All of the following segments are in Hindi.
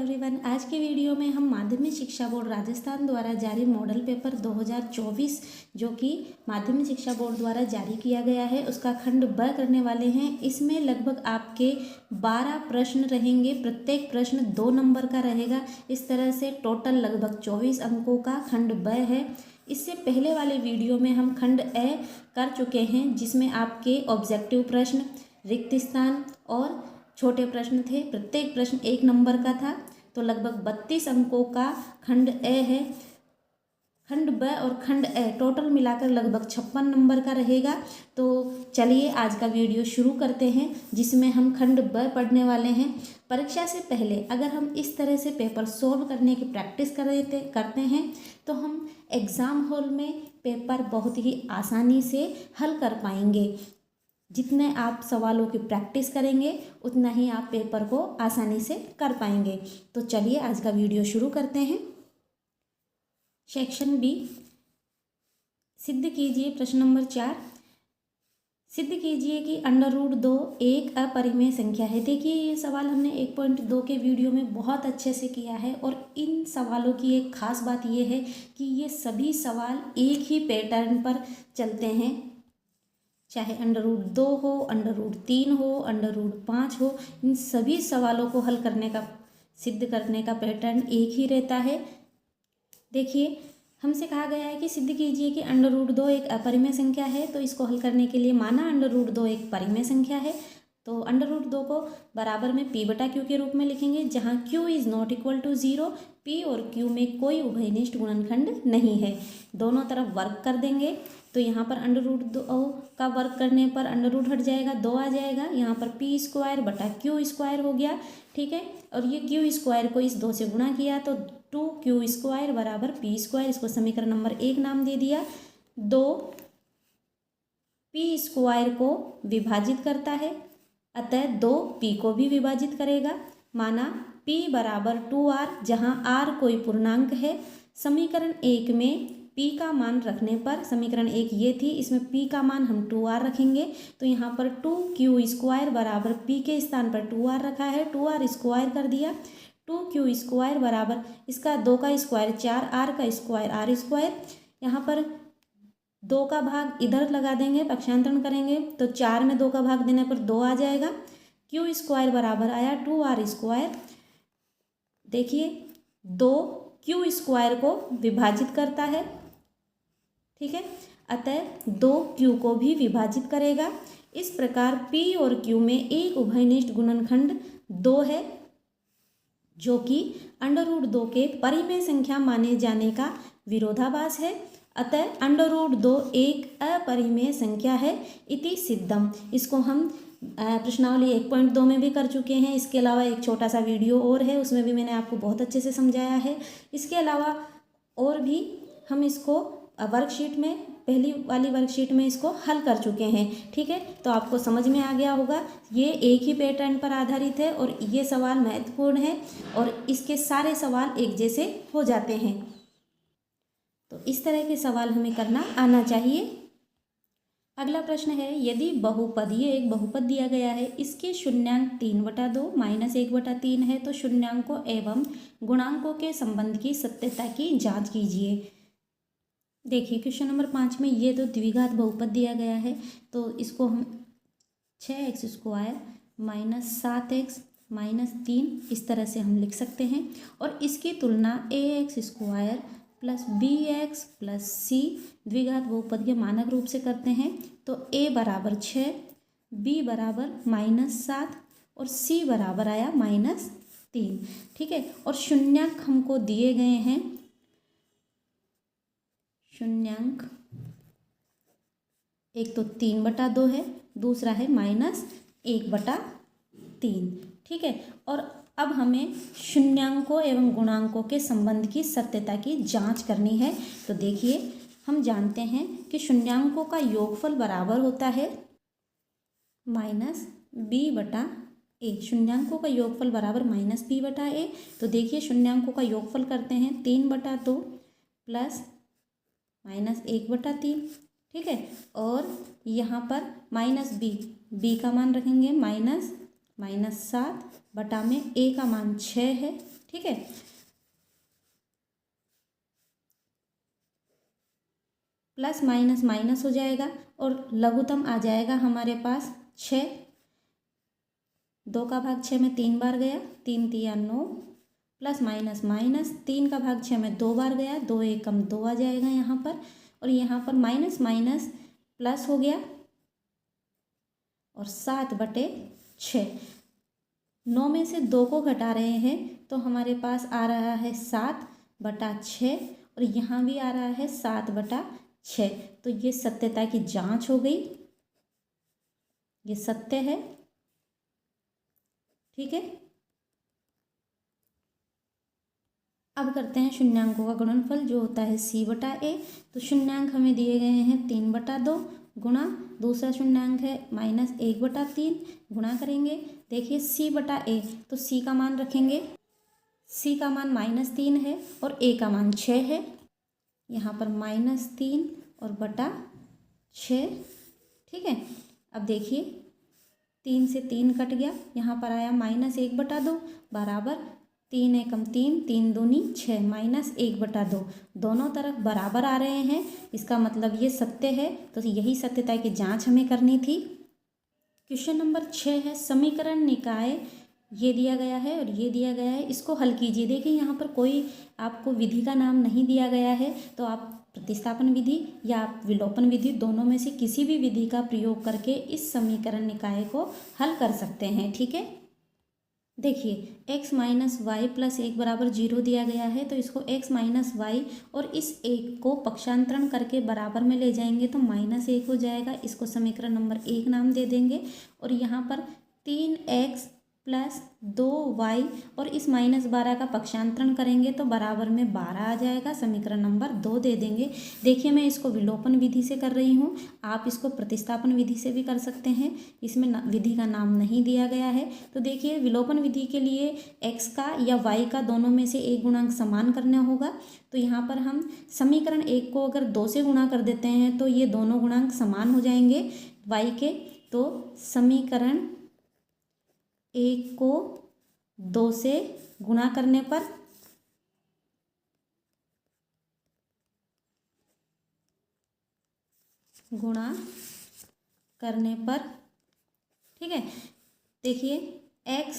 एवरीवन। आज की वीडियो में हम माध्यमिक शिक्षा बोर्ड राजस्थान द्वारा जारी मॉडल पेपर 2024 जो कि माध्यमिक शिक्षा बोर्ड द्वारा जारी किया गया है उसका खंड ब करने वाले हैं। इसमें लगभग आपके 12 प्रश्न रहेंगे, प्रत्येक प्रश्न 2 नंबर का रहेगा। इस तरह से टोटल लगभग 24 अंकों का खंड ब है। इससे पहले वाले वीडियो में हम खंड ए कर चुके हैं जिसमें आपके ऑब्जेक्टिव प्रश्न, रिक्त स्थान और छोटे प्रश्न थे। प्रत्येक प्रश्न 1 नंबर का था, तो लगभग 32 अंकों का खंड ए है। खंड ब और खंड ए टोटल मिलाकर लगभग 56 नंबर का रहेगा। तो चलिए आज का वीडियो शुरू करते हैं जिसमें हम खंड ब पढ़ने वाले हैं। परीक्षा से पहले अगर हम इस तरह से पेपर सोल्व करने की प्रैक्टिस करते हैं तो हम एग्ज़ाम हॉल में पेपर बहुत ही आसानी से हल कर पाएंगे। जितने आप सवालों की प्रैक्टिस करेंगे उतना ही आप पेपर को आसानी से कर पाएंगे। तो चलिए आज का वीडियो शुरू करते हैं। सेक्शन बी, सिद्ध कीजिए। प्रश्न नंबर 4, सिद्ध कीजिए कि √2 एक अपरिमेय संख्या है। देखिए ये सवाल हमने 1.2 के वीडियो में बहुत अच्छे से किया है और इन सवालों की एक ख़ास बात ये है कि ये सभी सवाल एक ही पैटर्न पर चलते हैं, चाहे √2 हो, √3 हो, √5 हो। इन सभी सवालों को हल करने का, सिद्ध करने का पैटर्न एक ही रहता है। देखिए हमसे कहा गया है कि सिद्ध कीजिए कि √2 एक अपरिमेय संख्या है। तो इसको हल करने के लिए माना √2 एक परिमेय संख्या है, तो √2 को बराबर में p/q के रूप में लिखेंगे, जहाँ q is not equal to 0। p और q में कोई उभयनिष्ठ गुणनखंड नहीं है। दोनों तरफ वर्क कर देंगे तो यहाँ पर √2 का वर्क करने पर √ हट जाएगा, 2 आ जाएगा। यहाँ पर p² / q² हो गया, ठीक है। और ये q² को इस 2 से गुणा किया तो 2q² = p²। इसको समीकरण नंबर 1 नाम दे दिया। 2 p² को विभाजित करता है, अतः 2 p को भी विभाजित करेगा। माना p = 2r, जहाँ r कोई पूर्णांक है। समीकरण 1 में p का मान रखने पर, समीकरण 1 ये थी, इसमें p का मान हम 2r रखेंगे तो यहाँ पर 2q² बराबर p के स्थान पर 2r रखा है, 2r² कर दिया। 2q² बराबर इसका 2 का स्क्वायर 4, r का स्क्वायर r²। यहाँ पर 2 का भाग इधर लगा देंगे, पक्षांतरण करेंगे तो 4 में 2 का भाग देने पर 2 आ जाएगा। q² बराबर आया 2r²। देखिए 2 q² को विभाजित करता है, ठीक है, अतः 2 q को भी विभाजित करेगा। इस प्रकार p और q में एक उभयनिष्ठ गुणनखंड 2 है जो कि √2 के परिमेय संख्या माने जाने का विरोधाभास है। अतः √2 एक अपरिमेय संख्या है इति सिद्धम। इसको हम प्रश्नावली 1.2 में भी कर चुके हैं। इसके अलावा एक छोटा सा वीडियो और है, उसमें भी मैंने आपको बहुत अच्छे से समझाया है। इसके अलावा और भी हम इसको वर्कशीट में, पहली वाली वर्कशीट में इसको हल कर चुके हैं, ठीक है। तो आपको समझ में आ गया होगा, ये एक ही पैटर्न पर आधारित है और ये सवाल महत्वपूर्ण है और इसके सारे सवाल एक जैसे हो जाते हैं। तो इस तरह के सवाल हमें करना आना चाहिए। अगला प्रश्न है, यदि बहुपद, ये एक बहुपद दिया गया है, इसके शून्यांक 3/2 -1/3 है तो शून्यांकों एवं गुणांकों के संबंध की सत्यता की जांच कीजिए। देखिए क्वेश्चन नंबर 5 में ये तो द्विघात बहुपद दिया गया है, तो इसको हम 6x² - 7x - 3 इस तरह से हम लिख सकते हैं और इसकी तुलना ax² + bx + c द्विघात बहुपद के मानक रूप से करते हैं। तो a = 6, b = -7 और c बराबर आया -3, ठीक है। और शून्यांक हमको दिए गए हैं, शून्यांक एक तो 3/2 है, दूसरा है -1/3, ठीक है। और अब हमें शून्यांकों एवं गुणांकों के संबंध की सत्यता की जांच करनी है। तो देखिए हम जानते हैं कि शून्यांकों का योगफल बराबर होता है -b/a। शून्यांकों का योगफल बराबर -b/a। तो देखिए शून्यांकों का योगफल करते हैं 3/2 प्लस -1/3, ठीक है। और यहाँ पर -b का मान रखेंगे -7 बटा में a का मान 6 है, ठीक। ठीक है। प्लस माइनस माइनस हो जाएगा और लघुत्तम आ जाएगा हमारे पास 6। 2 का भाग 6 में 3 बार गया, 3 तिया 9, प्लस माइनस माइनस 3 का भाग 6 में 2 बार गया, 2 एकम 2 आ जाएगा यहाँ पर, और यहाँ पर माइनस माइनस प्लस हो गया और 7/6। 9 में से 2 को घटा रहे हैं तो हमारे पास आ रहा है 7/6 और यहाँ भी आ रहा है 7/6। तो ये सत्यता की जांच हो गई, ये सत्य है। ठीक है। अब करते हैं शून्यांकों का गुणनफल जो होता है c/a। तो शून्यांक हमें दिए गए हैं 3/2 गुणा दूसरा शून्यांक है -1/3 गुणा करेंगे। देखिए c/a, तो c का मान रखेंगे, c का मान -3 है और a का मान 6 है। यहाँ पर -3 और बटा 6। ठीक है। अब देखिए 3 से 3 कट गया, यहाँ पर आया -1/2 बराबर 3 एकम 3, 3 दूनी 6, -1/2। दोनों तरफ बराबर आ रहे हैं, इसका मतलब ये सत्य है। तो यही सत्यता की जांच हमें करनी थी। क्वेश्चन नंबर 6 है समीकरण निकाय, ये दिया गया है और ये दिया गया है, इसको हल कीजिए। देखिए यहाँ पर कोई आपको विधि का नाम नहीं दिया गया है, तो आप प्रतिस्थापन विधि या आप विलोपन विधि दोनों में से किसी भी विधि का प्रयोग करके इस समीकरण निकाय को हल कर सकते हैं। ठीक है। देखिए x - y + 1 = 0 दिया गया है, तो इसको x - y और इस 1 को पक्षांतरण करके बराबर में ले जाएंगे तो -1 हो जाएगा। इसको समीकरण नंबर 1 नाम दे देंगे। और यहाँ पर 3x + 2y और इस -12 का पक्षांतरण करेंगे तो बराबर में 12 आ जाएगा, समीकरण नंबर 2 दे देंगे। देखिए मैं इसको विलोपन विधि से कर रही हूँ, आप इसको प्रतिस्थापन विधि से भी कर सकते हैं, इसमें विधि का नाम नहीं दिया गया है। तो देखिए विलोपन विधि के लिए x का या y का दोनों में से एक गुणांक समान करना होगा। तो यहाँ पर हम समीकरण 1 को अगर 2 से गुणा कर देते हैं तो ये दोनों गुणांक समान हो जाएंगे y के। तो समीकरण 1 को 2 से गुणा करने पर ठीक है। देखिए x,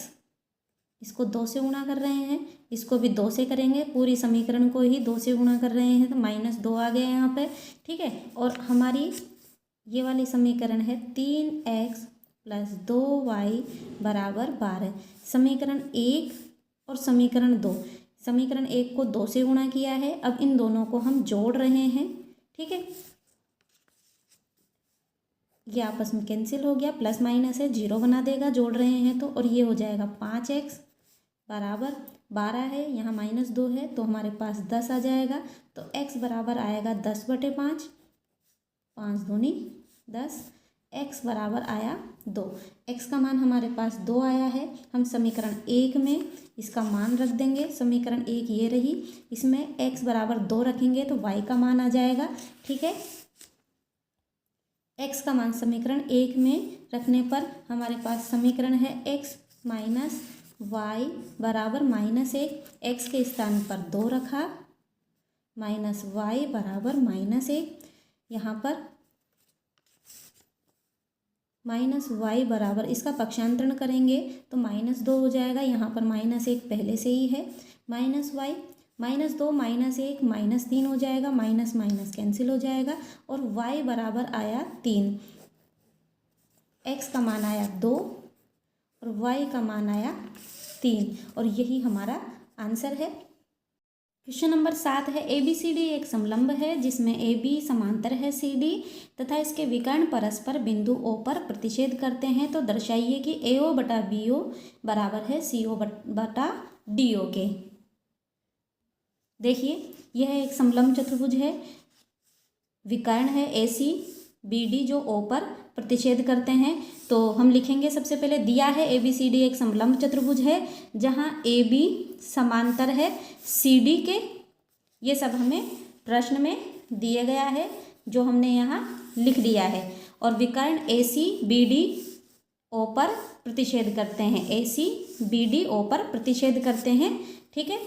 इसको 2 से गुणा कर रहे हैं, इसको भी 2 से करेंगे, पूरी समीकरण को ही 2 से गुणा कर रहे हैं तो -2 आ गया यहाँ पे। ठीक है। और हमारी ये वाली समीकरण है 3x + 2y = 12। समीकरण 1 और समीकरण 2, समीकरण 1 को 2 से गुणा किया है, अब इन दोनों को हम जोड़ रहे हैं। ठीक है। ये आपस में कैंसिल हो गया, प्लस माइनस है 0 बना देगा, जोड़ रहे हैं तो, और ये हो जाएगा 5x = 12 है, यहाँ -2 है तो हमारे पास 10 आ जाएगा। तो x बराबर आएगा 10/5, 5 दूनी 10, x बराबर आया 2। x का मान हमारे पास 2 आया है, हम समीकरण 1 में इसका मान रख देंगे। समीकरण 1 ये रही, इसमें x बराबर 2 रखेंगे तो y का मान आ जाएगा। ठीक है। x का मान समीकरण 1 में रखने पर हमारे पास समीकरण है x - y = -1, x के स्थान पर 2 रखा, -y = -1, यहाँ पर -y बराबर, इसका पक्षांतरण करेंगे तो -2 हो जाएगा, यहाँ पर -1 पहले से ही है, -y -2 -1 -3 हो जाएगा, माइनस माइनस कैंसिल हो जाएगा और y बराबर आया 3। x का मान आया 2 और y का मान आया 3 और यही हमारा आंसर है। क्वेश्चन नंबर 7 है ABCD एक समलंब है जिसमें AB समांतर है CD तथा इसके विकर्ण परस्पर बिंदु O पर प्रतिच्छेद करते हैं, तो दर्शाइए कि AO बटा BO बराबर है CO बटा DO के। देखिए यह एक समलंब चतुर्भुज है, विकर्ण है AC BD जो O पर प्रतिच्छेद करते हैं। तो हम लिखेंगे, सबसे पहले दिया है ABCD एक समलंब चतुर्भुज है जहां AB समांतर है CD के। ये सब हमें प्रश्न में दिया गया है जो हमने यहाँ लिख दिया है। और विकर्ण AC BD O पर प्रतिच्छेद करते हैं, AC BD O पर प्रतिच्छेद करते हैं। ठीक है,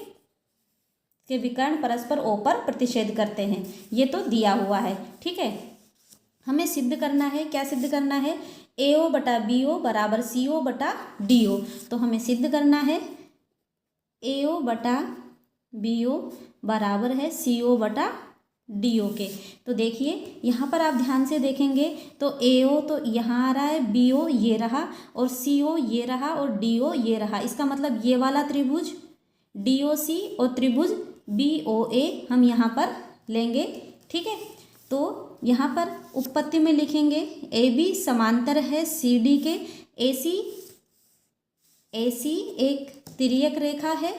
के विकर्ण परस्पर O पर प्रतिच्छेद करते हैं। ये तो दिया हुआ है। ठीक है, हमें सिद्ध करना है, क्या सिद्ध करना है, AO बटा BO बराबर CO बटा DO। तो हमें सिद्ध करना है AO बटा BO बराबर है CO बटा DO के। तो देखिए यहाँ पर आप ध्यान से देखेंगे तो AO तो यहाँ आ रहा है, BO ये रहा और CO ये रहा और DO ये रहा। इसका मतलब ये वाला त्रिभुज DOC और त्रिभुज BOA हम यहाँ पर लेंगे। ठीक है, तो यहाँ पर उत्पत्ति में लिखेंगे AB समांतर है CD के, AC एक तिर्यक रेखा है।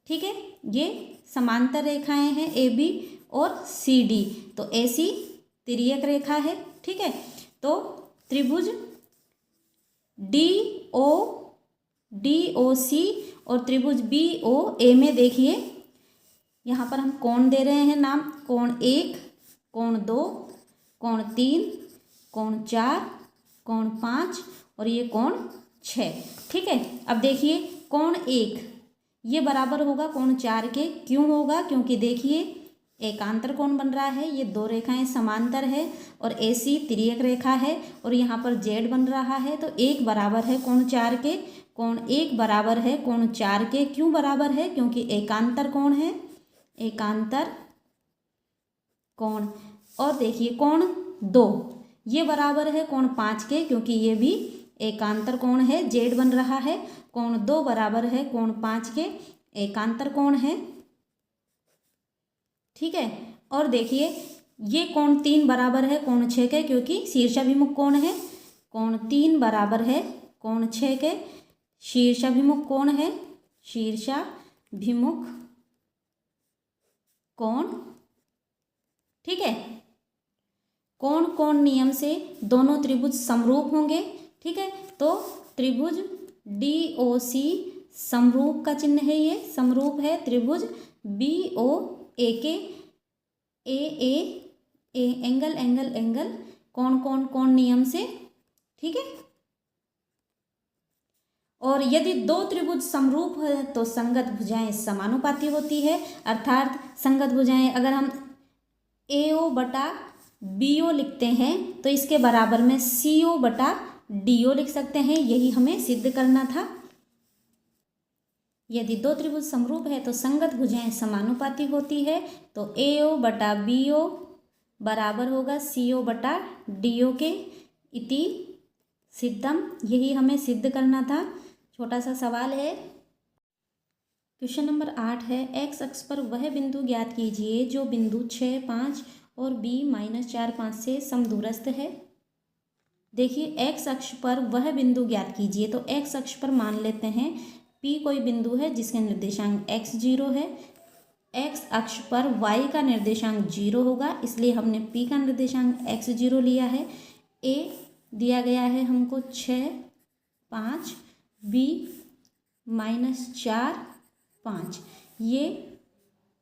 ठीक है, ये समांतर रेखाएं हैं AB और CD, तो AC तिर्यक रेखा है। ठीक है, तो त्रिभुज DOC और त्रिभुज BOA में देखिए यहाँ पर हम कोण दे रहे हैं नाम, कोण 1, कोण 2, कोण 3, कोण 4, कोण 5 और ये कोण 6। ठीक है, अब देखिए कोण 1 ये बराबर होगा कोण 4 के। क्यों होगा, क्योंकि देखिए एकांतर कोण बन रहा है, ये दो रेखाएं समांतर है और AC तिर्यक रेखा है और यहाँ पर Z बन रहा है। तो 1 बराबर है कोण 4 के, कोण 1 बराबर है कोण 4 के। क्यों बराबर है, क्योंकि एकांतर कोण है, एकांतर कोण। और देखिए कोण 2 ये बराबर है कोण 5 के, क्योंकि ये भी एकांतर कोण है, Z बन रहा है। कोण 2 बराबर है कोण 5 के, एकांतर कोण है। ठीक है, और देखिए ये कोण 3 बराबर है कोण 6 के, क्योंकि शीर्षाभिमुख कोण है। कोण 3 बराबर है कोण 6 के, शीर्षाभिमुख कोण है, शीर्षाभिमुख कोण। ठीक है, कोण कोण नियम से दोनों त्रिभुज समरूप होंगे। ठीक है, तो त्रिभुज DOC समरूप का चिन्ह है, ये समरूप है त्रिभुज BOA के। ए एंगल एंगल एंगल कोण कोण कोण नियम से। ठीक है, और यदि दो त्रिभुज समरूप है तो संगत भुजाएं समानुपाती होती है। अर्थात संगत भुजाएं अगर हम AO बटा BO लिखते हैं तो इसके बराबर में CO बटा DO लिख सकते हैं। यही हमें सिद्ध करना था। यदि दो त्रिभुज समरूप है तो संगत भुजाएं समानुपाती होती है। तो AO बटा BO बराबर होगा CO बटा DO के। इति सिद्धम, यही हमें सिद्ध करना था। छोटा सा सवाल है, क्वेश्चन नंबर 8 है, x अक्ष पर वह बिंदु ज्ञात कीजिए जो बिंदु 6, 5 और B-4, 5 से समदूरस्थ है। देखिए x अक्ष पर वह बिंदु ज्ञात कीजिए, तो x अक्ष पर मान लेते हैं P कोई बिंदु है जिसके निर्देशांक x0 है। x अक्ष पर y का निर्देशांक 0 होगा, इसलिए हमने P का निर्देशांक x0 लिया है। A दिया गया है हमको 6, 5, B-4, 5। ये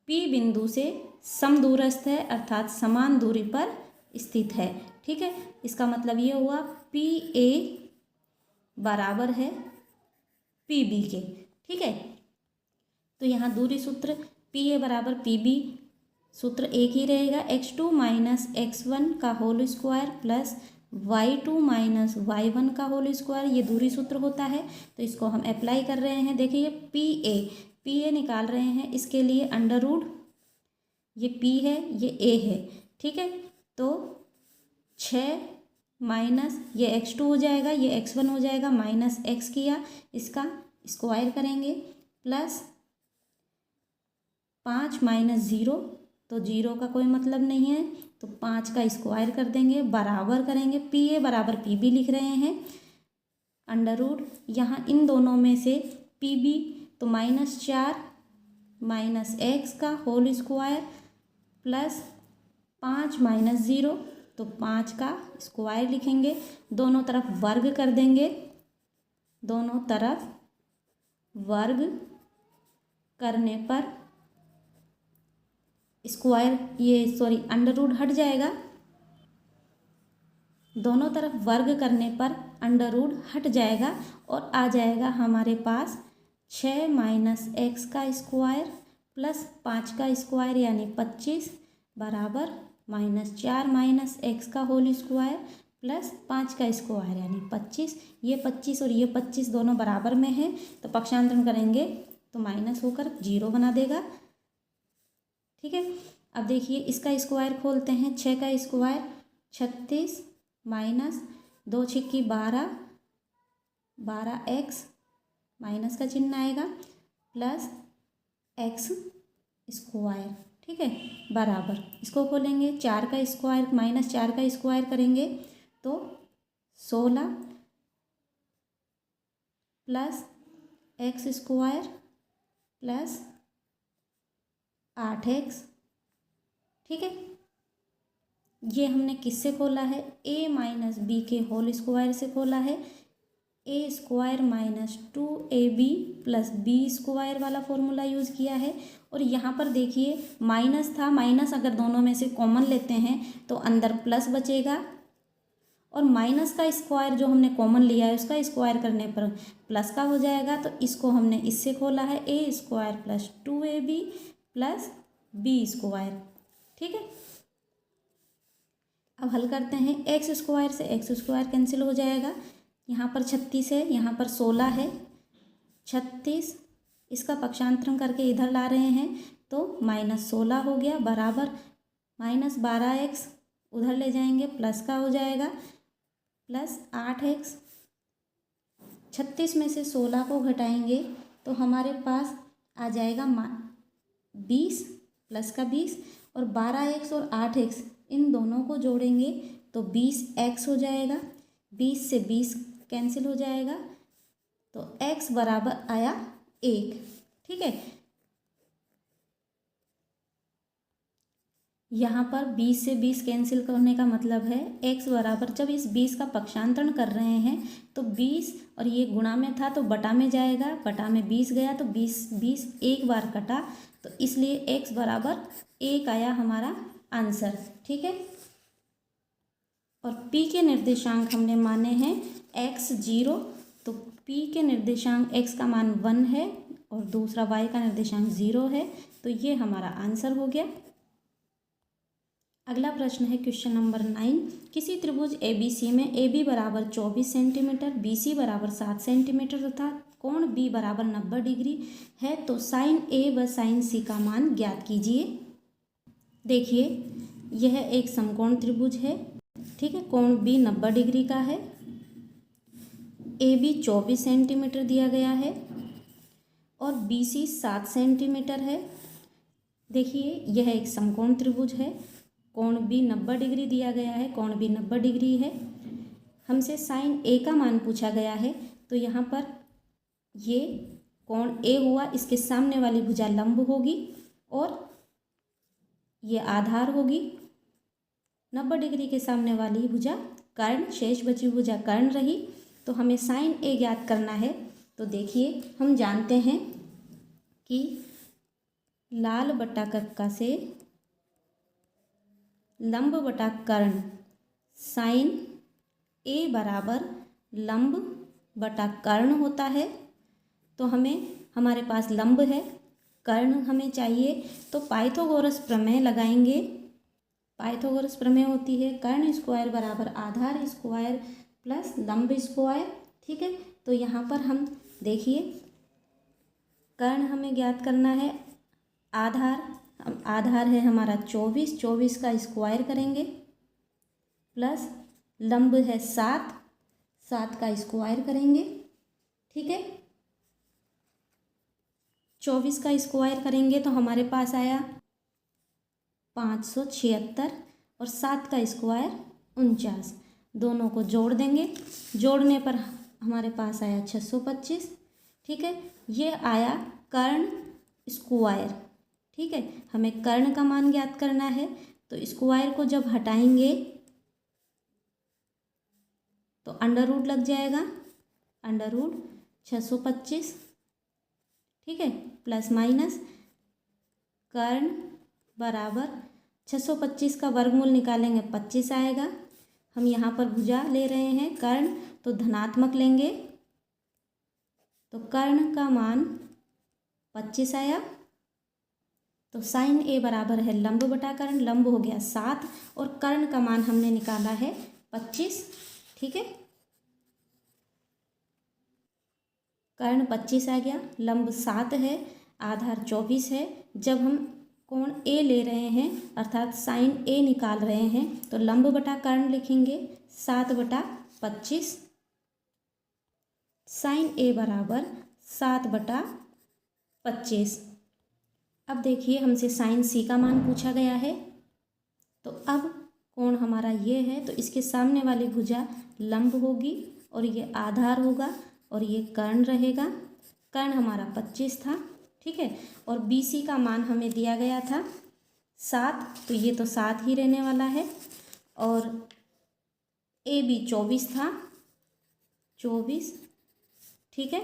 P बिंदु से समदूरस्थ है, अर्थात समान दूरी पर स्थित है। ठीक है, इसका मतलब ये हुआ PA बराबर है PB के। ठीक है, तो यहाँ दूरी सूत्र PA बराबर PB सूत्र एक ही रहेगा, x2 माइनस x1 का whole square plus y2 minus y1 का होल स्क्वायर, ये दूरी सूत्र होता है। तो इसको हम अप्लाई कर रहे हैं। देखिए PA निकाल रहे हैं, इसके लिए अंडर रूट, ये P है ये A है। ठीक है, तो 6 माइनस ये x2 हो जाएगा, ये x1 हो जाएगा, माइनस x किया, इसका स्क्वायर करेंगे, प्लस 5 माइनस 0, तो 0 का कोई मतलब नहीं है, तो 5 का स्क्वायर कर देंगे, बराबर करेंगे। PA बराबर PB लिख रहे हैं, अंडर रूट यहाँ इन दोनों में से PB तो -4 माइनस x का होल स्क्वायर प्लस 5 माइनस 0, तो 5 का स्क्वायर लिखेंगे। दोनों तरफ वर्ग कर देंगे, दोनों तरफ वर्ग करने पर स्क्वायर अंडर रूट हट जाएगा। दोनों तरफ वर्ग करने पर अंडर रूट हट जाएगा और आ जाएगा हमारे पास 6 माइनस एक्स का स्क्वायर प्लस 5 का स्क्वायर यानी 25 बराबर -4 माइनस एक्स का होल स्क्वायर प्लस 5 का स्क्वायर यानी 25। ये 25 और ये 25 दोनों बराबर में है तो पक्षांतरण करेंगे तो माइनस होकर 0 बना देगा। ठीक है, अब देखिए इसका स्क्वायर खोलते हैं। 6 का square 36 minus 2 Chheoki 12 x minus का चिन्ह आएगा प्लस एक्स स्क्वायर। ठीक है, बराबर इसको खोलेंगे। 4 का स्क्वायर माइनस 4 का स्क्वायर करेंगे तो 16 plus x square plus 8x। ठीक है, ये हमने किससे खोला है? a माइनस बी के होल स्क्वायर से खोला है। A square minus 2ab plus B square वाला फॉर्मूला यूज़ किया है। और यहाँ पर देखिए माइनस था, माइनस अगर दोनों में से कॉमन लेते हैं तो अंदर प्लस बचेगा और माइनस का स्क्वायर जो हमने कॉमन लिया है उसका स्क्वायर करने पर प्लस का हो जाएगा। तो इसको हमने इससे खोला है a square plus 2ab plus B square. ठीक है, अब हल करते हैं। एक्स स्क्वायर से एक्स स्क्वायर कैंसिल हो जाएगा। यहाँ पर 36 है, यहाँ पर 16 है। 36 इसका पक्षांतरण करके इधर ला रहे हैं तो -16 हो गया बराबर -12x उधर ले जाएंगे प्लस का हो जाएगा प्लस 8x। 36 में से 16 को घटाएंगे तो हमारे पास आ जाएगा 20 प्लस का 20 और 12x और 8x इन दोनों को जोड़ेंगे तो 20x हो जाएगा। 20 से 20 कैंसिल हो जाएगा तो x बराबर आया 1। ठीक है, यहाँ पर 20 से 20 कैंसिल करने का मतलब है x बराबर, जब इस 20 का पक्षांतरण कर रहे हैं तो 20 और ये गुणा में था तो बटा में जाएगा, बटा में 20 गया तो 20 एक बार कटा तो इसलिए x बराबर 1 आया हमारा आंसर। ठीक है, और p के निर्देशांक हमने माने हैं x 0 तो p के निर्देशांक x का मान 1 है और दूसरा y का निर्देशांक 0 है तो ये हमारा आंसर हो गया। अगला प्रश्न है क्वेश्चन नंबर 9। किसी त्रिभुज ABC में AB बराबर 24 सेंटीमीटर, BC बराबर 7 सेंटीमीटर तथा कोण B बराबर 90 डिग्री है तो साइन A व साइन C का मान ज्ञात कीजिए। देखिए यह एक समकोण त्रिभुज है। ठीक है, कोण B 90 डिग्री का है, AB 24 सेंटीमीटर दिया गया है और BC 7 सेंटीमीटर है। देखिए यह एक समकोण त्रिभुज है, कोण B 90 डिग्री दिया गया है, कोण B 90 डिग्री है। हमसे साइन A का मान पूछा गया है तो यहाँ पर ये कोण A हुआ, इसके सामने वाली भुजा लंब होगी और ये आधार होगी। 90 डिग्री के सामने वाली भुजा कर्ण, शेष बची भुजा कर्ण रही। तो हमें साइन A ज्ञात करना है तो देखिए हम जानते हैं कि लाल बटा कक्का से लंब बटा कर्ण साइन A बराबर लंब बटा कर्ण होता है। तो हमारे पास लंब है, कर्ण हमें चाहिए तो पाइथागोरस प्रमेय लगाएंगे। पाइथागोरस प्रमेय होती है कर्ण स्क्वायर बराबर आधार स्क्वायर प्लस लंब स्क्वायर। ठीक है, तो यहाँ पर हम देखिए कर्ण हमें ज्ञात करना है, आधार है हमारा 24, 24 का स्क्वायर करेंगे प्लस लंब है 7, 7 का स्क्वायर करेंगे। ठीक है, 24 का स्क्वायर करेंगे तो हमारे पास आया 576 और 7 का स्क्वायर 49। दोनों को जोड़ देंगे, जोड़ने पर हमारे पास आया 625। ठीक है, ये आया कर्ण स्क्वायर। ठीक है, हमें कर्ण का मान ज्ञात करना है तो स्क्वायर को जब हटाएंगे तो अंडर रूट लग जाएगा, अंडर रूट 625। ठीक है, प्लस माइनस कर्ण बराबर 625 का वर्गमूल निकालेंगे 25 आएगा। हम यहाँ पर भुजा ले रहे हैं कर्ण तो धनात्मक लेंगे तो कर्ण का मान 25 आया। तो साइन ए बराबर है लंब बटा कर्ण, लंब हो गया 7 और कर्ण का मान हमने निकाला है 25। ठीक है, कर्ण 25 आ गया, लंब 7 है, आधार 24 है। जब हम कोण ए ले रहे हैं अर्थात साइन ए निकाल रहे हैं तो लंब बटा कर्ण लिखेंगे 7/25। साइन ए बराबर 7/25। अब देखिए हमसे साइन सी का मान पूछा गया है। तो अब कोण हमारा ये है तो इसके सामने वाली भुजा लंब होगी और ये आधार होगा और ये कर्ण रहेगा। कर्ण हमारा 25 था। ठीक है, और बी सी का मान हमें दिया गया था 7, तो ये तो 7 ही रहने वाला है। और ए बी 24 था, 24। ठीक है,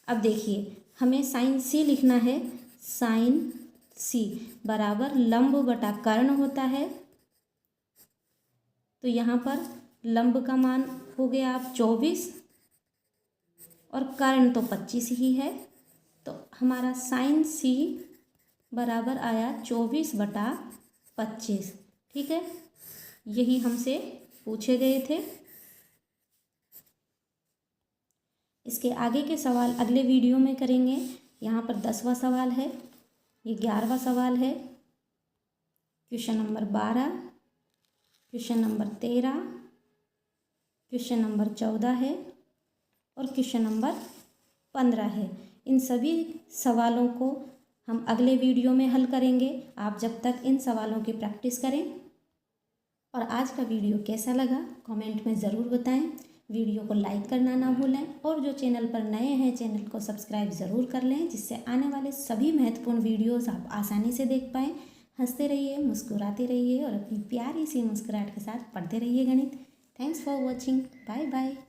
अब देखिए हमें साइन सी लिखना है। साइन सी बराबर लंब बटा कर्ण होता है। तो यहाँ पर लंब का मान हो गया आप 24 और कर्ण तो 25 ही है। तो हमारा साइन सी बराबर आया 24/25। ठीक है, यही हमसे पूछे गए थे। इसके आगे के सवाल अगले वीडियो में करेंगे। यहाँ पर 10वां सवाल है, ये 11वां सवाल है। Question number 12, question number 13, question number 14 है और क्वेश्चन नंबर 15 है। इन सभी सवालों को हम अगले वीडियो में हल करेंगे। आप जब तक इन सवालों की प्रैक्टिस करें। और आज का वीडियो कैसा लगा कमेंट में ज़रूर बताएं। वीडियो को लाइक करना ना भूलें और जो चैनल पर नए हैं चैनल को सब्सक्राइब ज़रूर कर लें, जिससे आने वाले सभी महत्वपूर्ण वीडियोस आप आसानी से देख पाएँ। हंसते रहिए, मुस्कुराते रहिए और अपनी प्यारी सी मुस्कुराहट के साथ पढ़ते रहिए गणित। Thanks for watching. Bye bye.